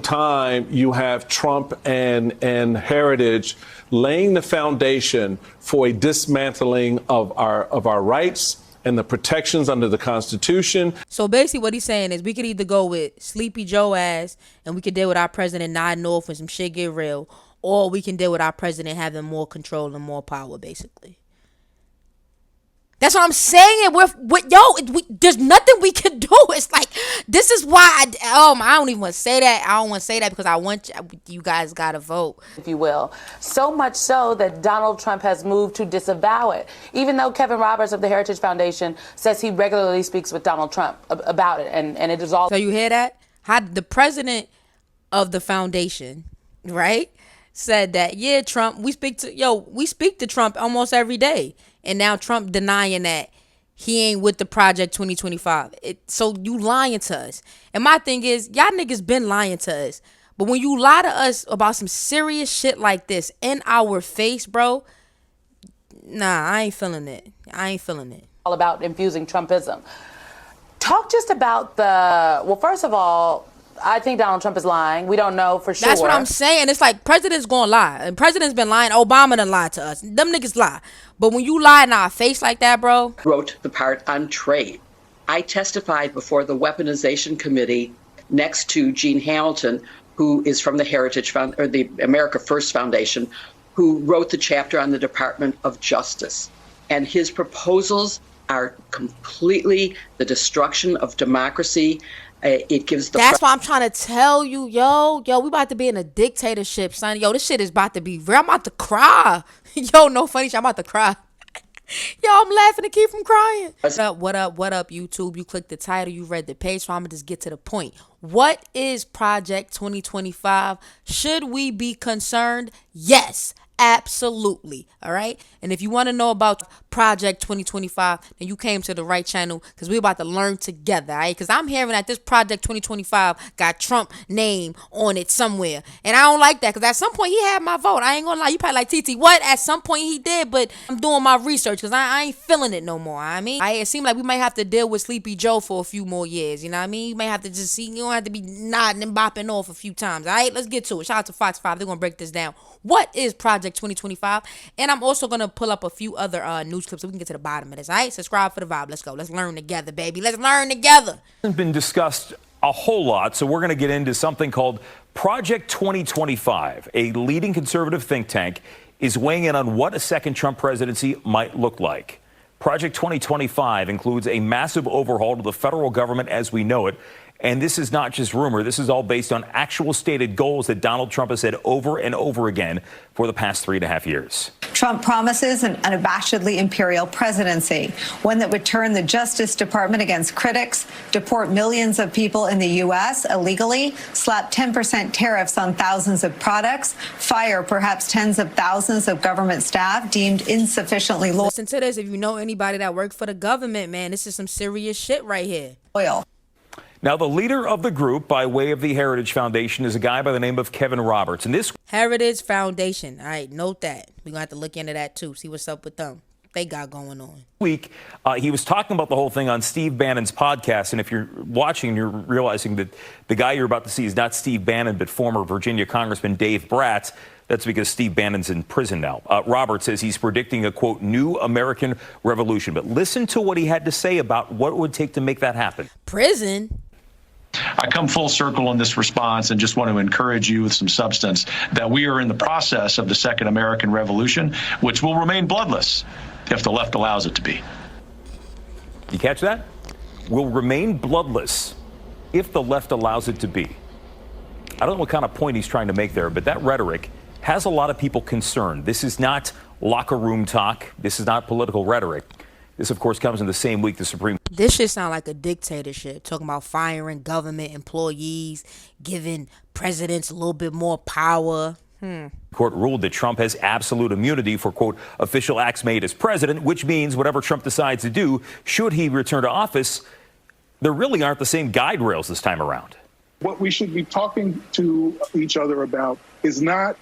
Time you have Trump and Heritage laying the foundation for a dismantling of our rights and the protections under the Constitution. So basically what he's saying is we could either go with Sleepy Joe ass and we could deal with our president nodding off when some shit get real, or we can deal with our president having more control and more power, basically. That's what I'm saying. There's nothing we can do. It's like, this is why I don't even want to say that. I don't want to say that because I want you guys got to vote, if you will. So much so that Donald Trump has moved to disavow it, even though Kevin Roberts of the Heritage Foundation says he regularly speaks with Donald Trump about it, and it is all. So you hear that? How the president of the foundation, right, said that, yeah, Trump, we speak to Trump almost every day. And now Trump denying that he ain't with the Project 2025. So you lying to us. And my thing is, y'all niggas been lying to us. But when you lie to us about some serious shit like this in our face, bro, nah, I ain't feeling it. All about infusing Trumpism. Talk just about well, first of all, I think Donald Trump is lying. We don't know for sure. That's what I'm saying. It's like president's gonna lie. And president's been lying. Obama done lied to us. Them niggas lie. But when you lie in our face like that, bro. Wrote the part on trade. I testified before the Weaponization Committee next to Gene Hamilton, who is from the Heritage Fund, or the America First Foundation, who wrote the chapter on the Department of Justice. And his proposals are completely the destruction of democracy. It gives the. That's why I'm trying to tell you, yo, we about to be in a dictatorship, son. Yo, this shit is about to be real. I'm about to cry. Yo, no funny shit. I'm about to cry. Yo, I'm laughing to keep from crying. What up, YouTube? You clicked the title, you read the page, so I'm gonna just get to the point. What is Project 2025? Should we be concerned? Yes. Absolutely. All right. And if you want to know about Project 2025, then you came to the right channel, because we're about to learn together. All right. Because I'm hearing that this Project 2025 got Trump name on it somewhere. And I don't like that, because at some point he had my vote. I ain't going to lie. You probably like, TT, what? At some point he did. But I'm doing my research because I ain't feeling it no more. I mean, it seems like we might have to deal with Sleepy Joe for a few more years. You know what I mean? You may have to just see. You don't have to be nodding and bopping off a few times. All right. Let's get to it. Shout out to Fox 5. They're going to break this down. What is Project 2025? And I'm also going to pull up a few other news clips so we can get to the bottom of this. All right, subscribe for the vibe. Let's go. Let's learn together, baby. Let's learn together. It's been discussed a whole lot, so we're going to get into something called Project 2025. A leading conservative think tank is weighing in on what a second Trump presidency might look like. Project 2025 includes a massive overhaul to the federal government as we know it. And this is not just rumor. This is all based on actual stated goals that Donald Trump has said over and over again for the past 3.5 years. Trump promises an unabashedly imperial presidency, one that would turn the Justice Department against critics, deport millions of people in the U.S. illegally, slap 10% tariffs on thousands of products, fire perhaps tens of thousands of government staff deemed insufficiently loyal. Listen to this. If you know anybody that worked for the government, man, this is some serious shit right here. Loyal. Now, the leader of the group, by way of the Heritage Foundation, is a guy by the name of Kevin Roberts. And this Heritage Foundation. All right, note that. We're going to have to look into that, too. See what's up with them. They got going on. Week, he was talking about the whole thing on Steve Bannon's podcast. And if you're watching, you're realizing that the guy you're about to see is not Steve Bannon, but former Virginia Congressman Dave Bratz. That's because Steve Bannon's in prison now. Roberts says he's predicting a, quote, new American revolution. But listen to what he had to say about what it would take to make that happen. Prison? I come full circle in this response and just want to encourage you with some substance that we are in the process of the second American Revolution, which will remain bloodless if the left allows it to be. You catch that? Will remain bloodless if the left allows it to be. I don't know what kind of point he's trying to make there, but that rhetoric has a lot of people concerned. This is not locker room talk. This is not political rhetoric. This, of course, comes in the same week the Supreme. This shit sound like a dictatorship, talking about firing government employees, giving presidents a little bit more power. Court ruled that Trump has absolute immunity for, quote, official acts made as president, which means whatever Trump decides to do, should he return to office, there really aren't the same guide rails this time around. What we should be talking to each other about is not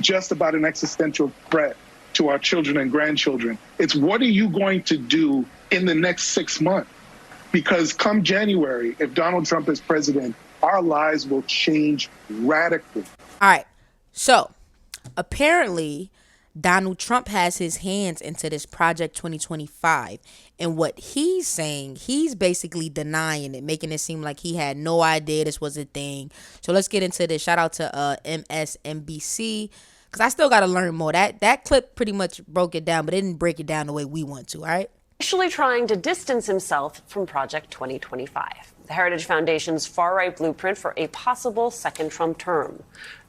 just about an existential threat to our children and grandchildren. It's what are you going to do in the next 6 months? Because come January, if Donald Trump is president, our lives will change radically. All right. So apparently Donald Trump has his hands into this Project 2025. And what he's saying, he's basically denying it, making it seem like he had no idea this was a thing. So let's get into this. Shout out to MSNBC, because I still got to learn more. That clip pretty much broke it down, but it didn't break it down the way we want to, all right? Initially trying to distance himself from Project 2025, the Heritage Foundation's far-right blueprint for a possible second Trump term.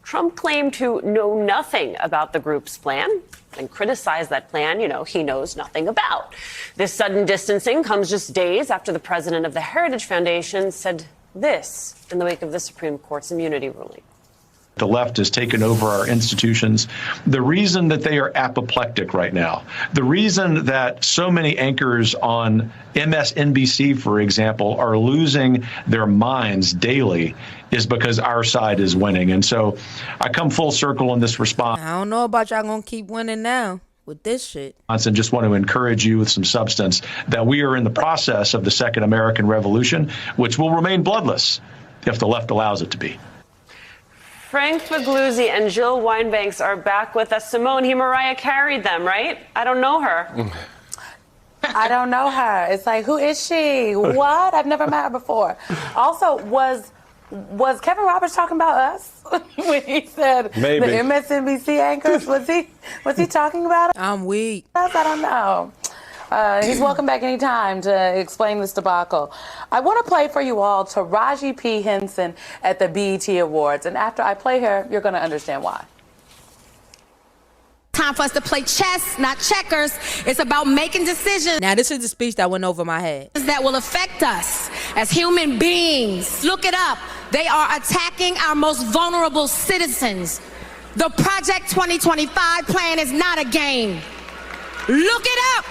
Trump claimed to know nothing about the group's plan and criticized that plan, he knows nothing about. This sudden distancing comes just days after the president of the Heritage Foundation said this in the wake of the Supreme Court's immunity ruling. The left has taken over our institutions. The reason that they are apoplectic right now, the reason that so many anchors on MSNBC, for example, are losing their minds daily is because our side is winning. And so I come full circle in this response. I don't know about y'all gonna keep winning now with this shit. And just want to encourage you with some substance that we are in the process of the second American Revolution, which will remain bloodless if the left allows it to be. Frank Magluzzi and Jill Wine-Banks are back with us. Simone, Mariah carried them, right? I don't know her. I don't know her. It's like, who is she? What? I've never met her before. Also, was Kevin Roberts talking about us when he said Maybe. the MSNBC anchors? Was he talking about us? I'm weak. I don't know. He's welcome back anytime to explain this debacle. I want to play for you all Taraji P. Henson at the BET Awards. And after I play her, you're going to understand why. Time for us to play chess, not checkers. It's about making decisions. Now, this is the speech that went over my head. That will affect us as human beings. Look it up. They are attacking our most vulnerable citizens. The Project 2025 plan is not a game. Look it up.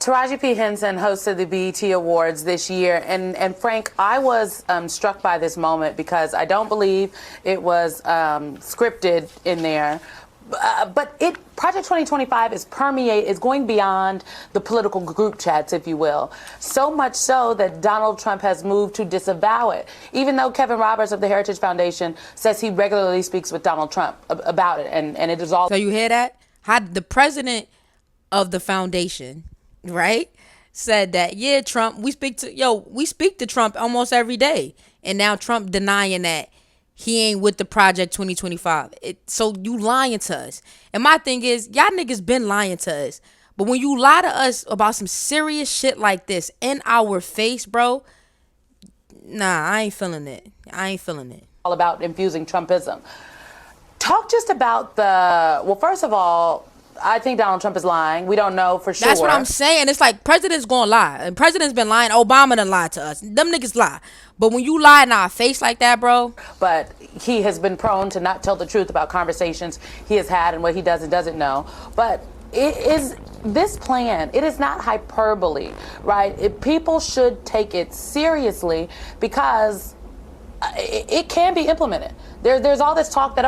Taraji P. Henson hosted the BET Awards this year, and Frank, I was struck by this moment because I don't believe it was scripted in there. But Project 2025 is going beyond the political group chats, if you will. So much so that Donald Trump has moved to disavow it, even though Kevin Roberts of the Heritage Foundation says he regularly speaks with Donald Trump about it, and it is all. So you hear that? How the president of the foundation, right, said that, yeah, Trump, we speak to Trump almost every day. And now Trump denying that he ain't with the Project 2025. So you lying to us. And my thing is, y'all niggas been lying to us. But when you lie to us about some serious shit like this in our face, bro, nah, I ain't feeling it. All about infusing Trumpism. Talk just about first of all, I think Donald Trump is lying. We don't know for sure. That's what I'm saying. It's like president's gonna lie. And president's been lying. Obama done lied to us. Them niggas lie. But when you lie in our face like that, bro. But he has been prone to not tell the truth about conversations he has had and what he does and doesn't know. But this plan, it is not hyperbole, right? People should take it seriously because it can be implemented. There's all this talk that,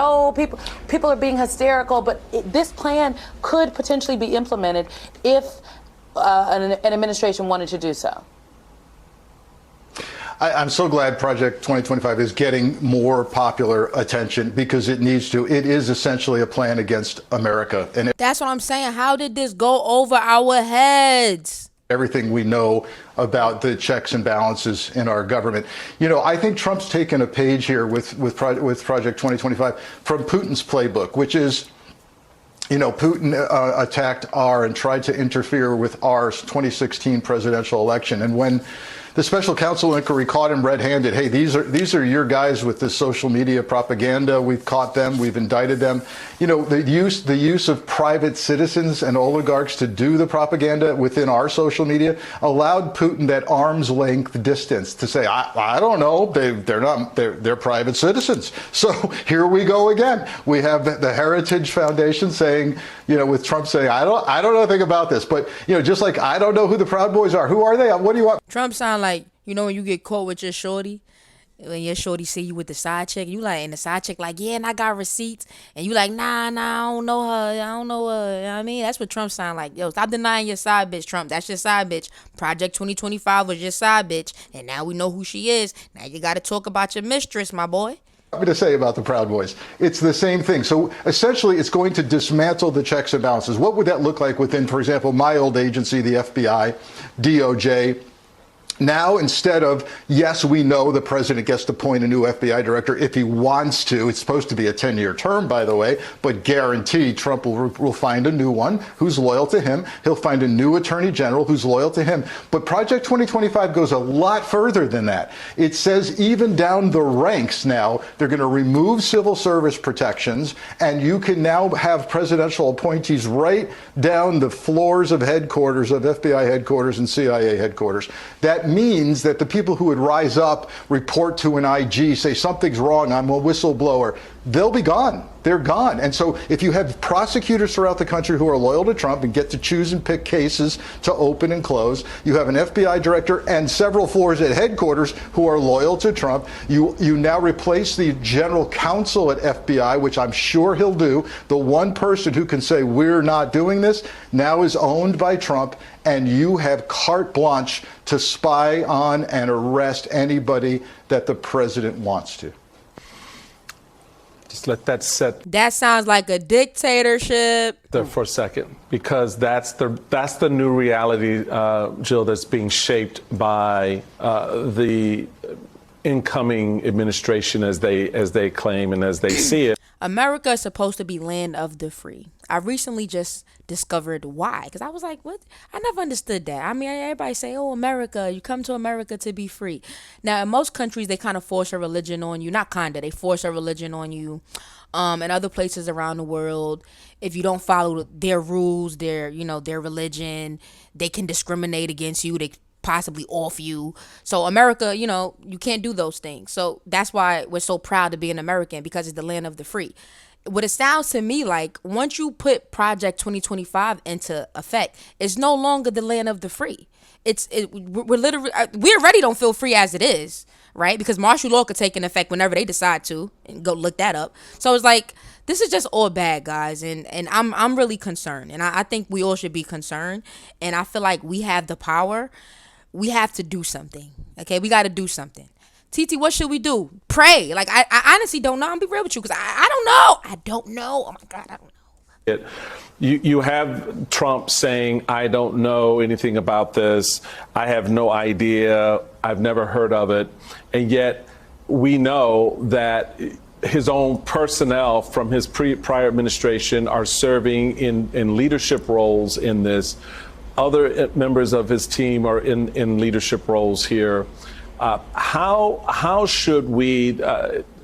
people are being hysterical, but this plan could potentially be implemented if an administration wanted to do so. I'm so glad Project 2025 is getting more popular attention because it needs to. It is essentially a plan against America. And that's what I'm saying. How did this go over our heads? Everything we know about the checks and balances in our government. I think Trump's taken a page here with Project 2025 from Putin's playbook, which is, Putin attacked and tried to interfere with our 2016 presidential election. And when the special counsel inquiry caught him red-handed, hey, these are your guys with this social media propaganda. We've caught them. We've indicted them. The use of private citizens and oligarchs to do the propaganda within our social media allowed Putin that arm's length distance to say, I don't know, they're private citizens. So here we go again. We have the Heritage Foundation saying, with Trump saying, I don't know anything about this, but just like I don't know who the Proud Boys are. Who are they? What do you want? Trump sound like, when you get caught with your shorty When your shorty see you with the side chick, you like, and the side chick like, yeah, and I got receipts, and you like, nah, I don't know her, you know what I mean? That's what Trump sound like. Yo, stop denying your side bitch, Trump. That's your side bitch. Project 2025 was your side bitch, and now we know who she is. Now you got to talk about your mistress, my boy. To say about the Proud Boys, it's the same thing. So essentially, it's going to dismantle the checks and balances. What would that look like within, for example, my old agency, the FBI, DOJ? Now, instead of, yes, we know the president gets to appoint a new FBI director if he wants to. It's supposed to be a 10-year term, by the way, but guaranteed Trump will find a new one who's loyal to him. He'll find a new attorney general who's loyal to him. But Project 2025 goes a lot further than that. It says even down the ranks now, they're going to remove civil service protections, and you can now have presidential appointees right down the floors of headquarters, of FBI headquarters and CIA headquarters. That means that the people who would rise up, report to an IG, say something's wrong, I'm a whistleblower, they'll be gone. They're gone. And so if you have prosecutors throughout the country who are loyal to Trump and get to choose and pick cases to open and close, you have an FBI director and several floors at headquarters who are loyal to Trump. You now replace the general counsel at FBI, which I'm sure he'll do. The one person who can say we're not doing this now is owned by Trump, and you have carte blanche to spy on and arrest anybody that the president wants to. Just let that set That sounds like a dictatorship. there for a second, because that's the new reality, Jill, that's being shaped by the incoming administration as they claim and as they see it. America is supposed to be land of the free. I recently just discovered why, because I was like, what? I never understood that. I mean, everybody say, oh, America, you come to America to be free. Now, in most countries, they kind of force a religion on you. Not kind of, they force a religion on you. In other places around the world, if you don't follow their rules, their religion, they can discriminate against you. They possibly off you. So America, you can't do those things. So that's why we're so proud to be an American, because it's the land of the free. What it sounds to me like, once you put Project 2025 into effect, it's no longer the land of the free. We're literally, we already don't feel free as it is, right? Because martial law could take an effect whenever they decide to, and go look that up. So it's like, this is just all bad, guys, and I'm really concerned, and I think we all should be concerned, and I feel like we have the power. We have to do something. Okay, we got to do something. TT, what should we do? Pray. Like, I honestly don't know. I'm be real with you, because I don't know. I don't know. Oh my God, I don't know. You have Trump saying, I don't know anything about this. I have no idea. I've never heard of it. And yet we know that his own personnel from his prior administration are serving in leadership roles in this. Other members of his team are in leadership roles here. How should we,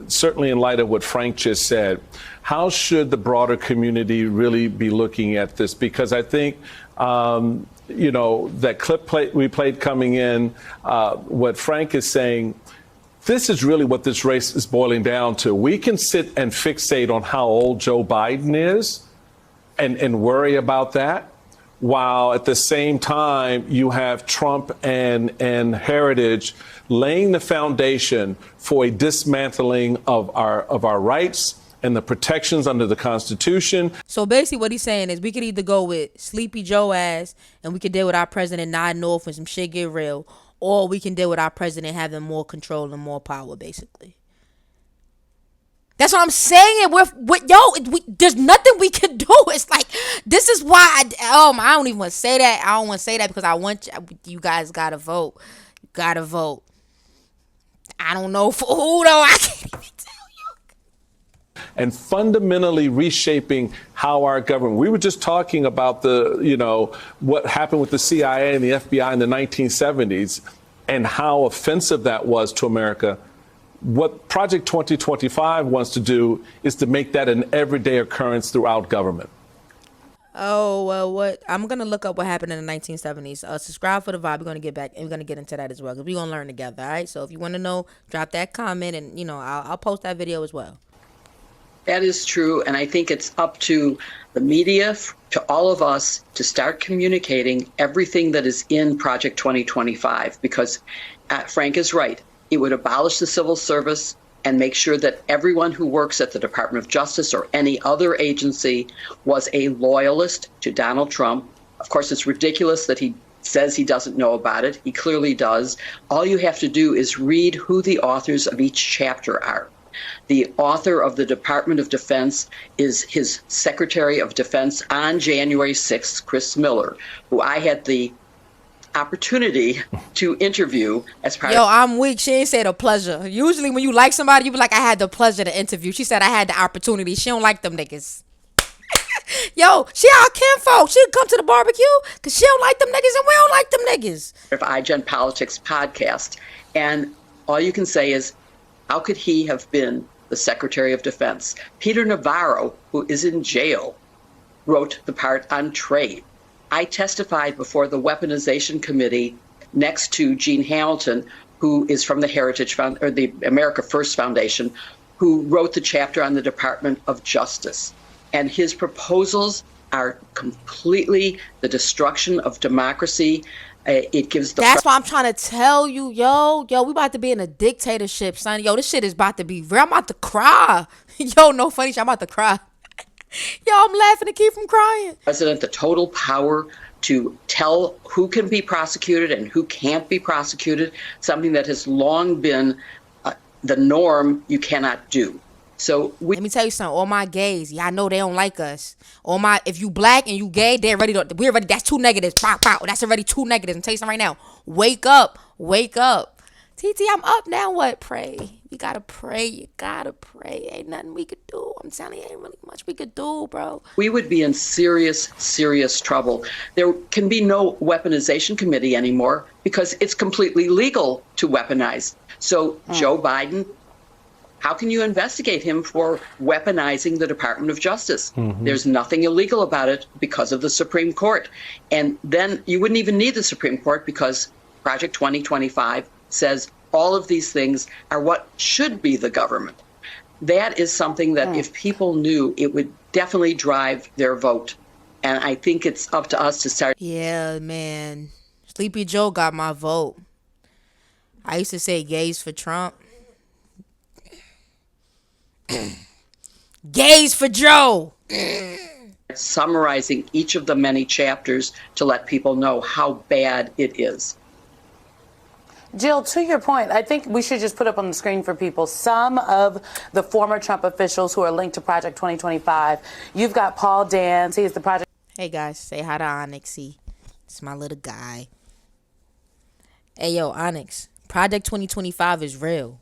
certainly in light of what Frank just said, how should the broader community really be looking at this? Because I think, that clip we played coming in, what Frank is saying, this is really what this race is boiling down to. We can sit and fixate on how old Joe Biden is and worry about that, while at the same time you have Trump and Heritage laying the foundation for a dismantling of our rights and the protections under the Constitution. So basically what he's saying is, we could either go with Sleepy Joe ass, and we could deal with our president nodding off when some shit get real, or we can deal with our president having more control and more power, basically. That's what I'm saying. There's nothing we can do. It's like, this is why I don't even want to say that. I don't want to say that because I want you guys gotta vote. You gotta vote. I don't know for who though. I can't even tell you. And fundamentally reshaping how our government. We were just talking about what happened with the CIA and the FBI in the 1970s and how offensive that was to America. What Project 2025 wants to do is to make that an everyday occurrence throughout government. Oh, well, what? I'm going to look up what happened in the 1970s. Subscribe for the vibe. We're going to get back and we're going to get into that as well, because we're going to learn together, all right? So if you want to know, drop that comment, and, I'll post that video as well. That is true. And I think it's up to the media, to all of us, to start communicating everything that is in Project 2025, because Frank is right. It would abolish the civil service and make sure that everyone who works at the Department of Justice or any other agency was a loyalist to Donald Trump. Of course, it's ridiculous that he says he doesn't know about it. He clearly does. All you have to do is read who the authors of each chapter are. The author of the Department of Defense is his Secretary of Defense on January 6th, Chris Miller, who I had the opportunity to interview as part Yo, of... I'm weak. She ain't said a pleasure. Usually when you like somebody, you be like, I had the pleasure to interview. She said I had the opportunity. She don't like them niggas. Yo, she our kinfolk. She'll come to the barbecue because she don't like them niggas and we don't like them niggas. of iGen Politics podcast. And all you can say is, how could he have been the Secretary of Defense? Peter Navarro, who is in jail, wrote the part on trade. I testified before the Weaponization Committee next to Gene Hamilton, who is from the Heritage Fund or the America First Foundation, who wrote the chapter on the Department of Justice. And his proposals are completely the destruction of democracy. It gives the... That's why I'm trying to tell you, yo, we about to be in a dictatorship, son. Yo, this shit is about to be real. I'm about to cry. Yo, no funny shit. I'm about to cry. Yo, I'm laughing to keep from crying. President the total power to tell who can be prosecuted and who can't be prosecuted, something that has long been the norm. You cannot do. So let me tell you something. All my gays, yeah, I know they don't like us. If you black and you gay, they're ready to. We're ready. That's two negatives. Pow, pow. That's already two negatives. I'm telling you something right now. Wake up. TT, I'm up now. What? Pray. You gotta pray. You gotta pray. Ain't nothing we could do. I'm telling you, ain't really much we could do, bro. We would be in serious, serious trouble. There can be no weaponization committee anymore because it's completely legal to weaponize. So Joe Biden, how can you investigate him for weaponizing the Department of Justice? There's nothing illegal about it because of the Supreme Court. And then you wouldn't even need the Supreme Court because Project 2025 says all of these things are what should be the government. That is something that if people knew, it would definitely drive their vote. And I think it's up to us to start. Yeah, man. Sleepy Joe got my vote. I used to say gays for Trump. Gays for Joe. Summarizing each of the many chapters to let people know how bad it is. Jill, to your point, I think we should just put up on the screen for people some of the former Trump officials who are linked to Project 2025. You've got Paul Dance. He is the project. Hey, guys. Say hi to Onyxy. It's my little guy. Hey, yo, Onyx. Project 2025 is real.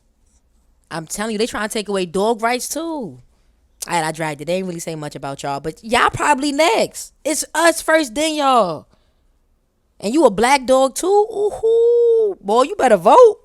I'm telling you, they trying to take away dog rights, too. All right, I dragged it. They ain't really say much about y'all, but y'all probably next. It's us first, then y'all. And you a black dog, too? Ooh, boy, you better vote.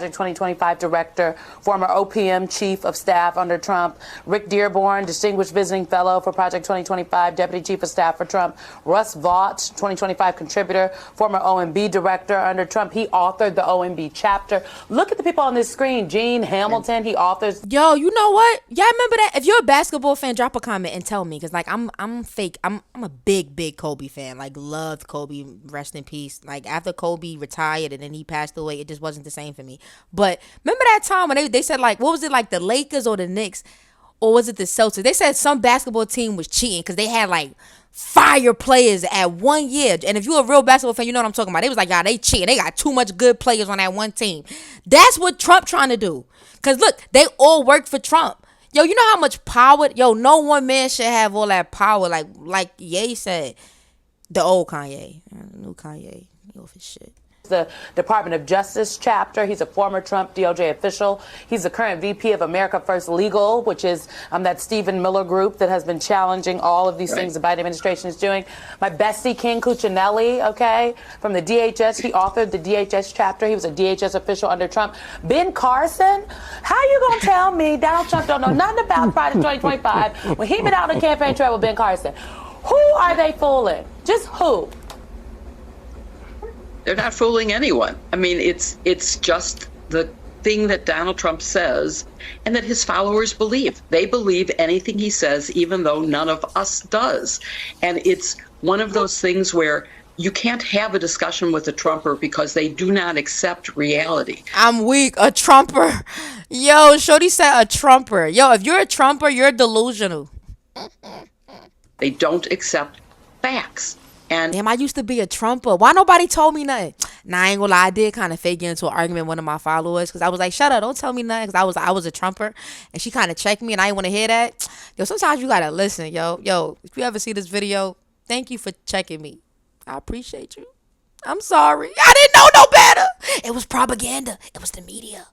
2025 director, former OPM chief of staff under Trump, Rick Dearborn, distinguished visiting fellow for Project 2025, deputy chief of staff for Trump, Russ Vaught, 2025 contributor, former OMB director under Trump. He authored the OMB chapter. Look at the people on this screen. Gene Hamilton, he authors. Yo, you know what? Y'all remember that? If you're a basketball fan, drop a comment and tell me, because like I'm fake. I'm a big Kobe fan. Like, loved Kobe, rest in peace. Like, after Kobe retired and then he passed away, it just wasn't the same for me. But remember that time when they said, like, what was it, like the Lakers or the Knicks, or was it the Celtics? They said some basketball team was cheating because they had like fire players at 1 year. And if you're a real basketball fan, you know what I'm talking about. They was like, they cheating. They got too much good players on that one team. That's what Trump trying to do. Because look, they all work for Trump. Yo, you know how much power? Yo, no one man should have all that power. Like Ye said, the old Kanye, new Kanye, he off his shit. The Department of Justice chapter. He's a former Trump DOJ official. He's the current VP of America First Legal, which is that Stephen Miller group that has been challenging all of these things the Biden administration is doing. My bestie, King Cuccinelli, okay, from the DHS. He authored the DHS chapter. He was a DHS official under Trump. Ben Carson, how you gonna tell me Donald Trump don't know nothing about Project 2025 when he been out on the campaign trail with Ben Carson? Who are they fooling? Just who? They're not fooling anyone. I mean, it's just the thing that Donald Trump says and that his followers believe. They believe anything he says, even though none of us does. And it's one of those things where You can't have a discussion with a Trumper because they do not accept reality. I'm weak. A Trumper. Yo, Shorty said a Trumper. Yo, if you're a Trumper, you're delusional. They don't accept facts. And damn, I used to be a Trumper. Why nobody told me nothing? Nah, I ain't gonna lie. I did kind of fake get into an argument with one of my followers because I was like, shut up, don't tell me nothing, because I was a Trumper, and she kind of checked me and I didn't want to hear that. Yo, sometimes you gotta listen, yo. If you ever see this video, thank you for checking me. I appreciate you. I'm sorry. I didn't know no better. It was propaganda. It was the media.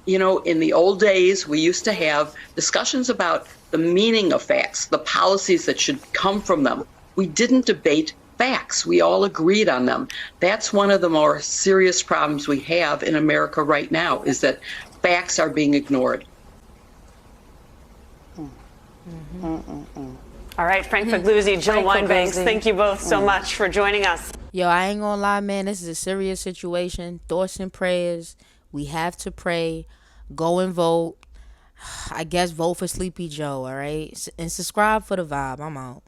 You know, in the old days, we used to have discussions about the meaning of facts, the policies that should come from them. We didn't debate facts. We all agreed on them. That's one of the more serious problems we have in America right now, is that facts are being ignored. All right, Frank Figliuzzi, Jill Wine-Banks, thank you both so much for joining us. Yo, I ain't gonna lie, man. This is a serious situation. Thoughts and prayers. We have to pray. Go and vote. I guess vote for Sleepy Joe, all right? And subscribe for the vibe. I'm out.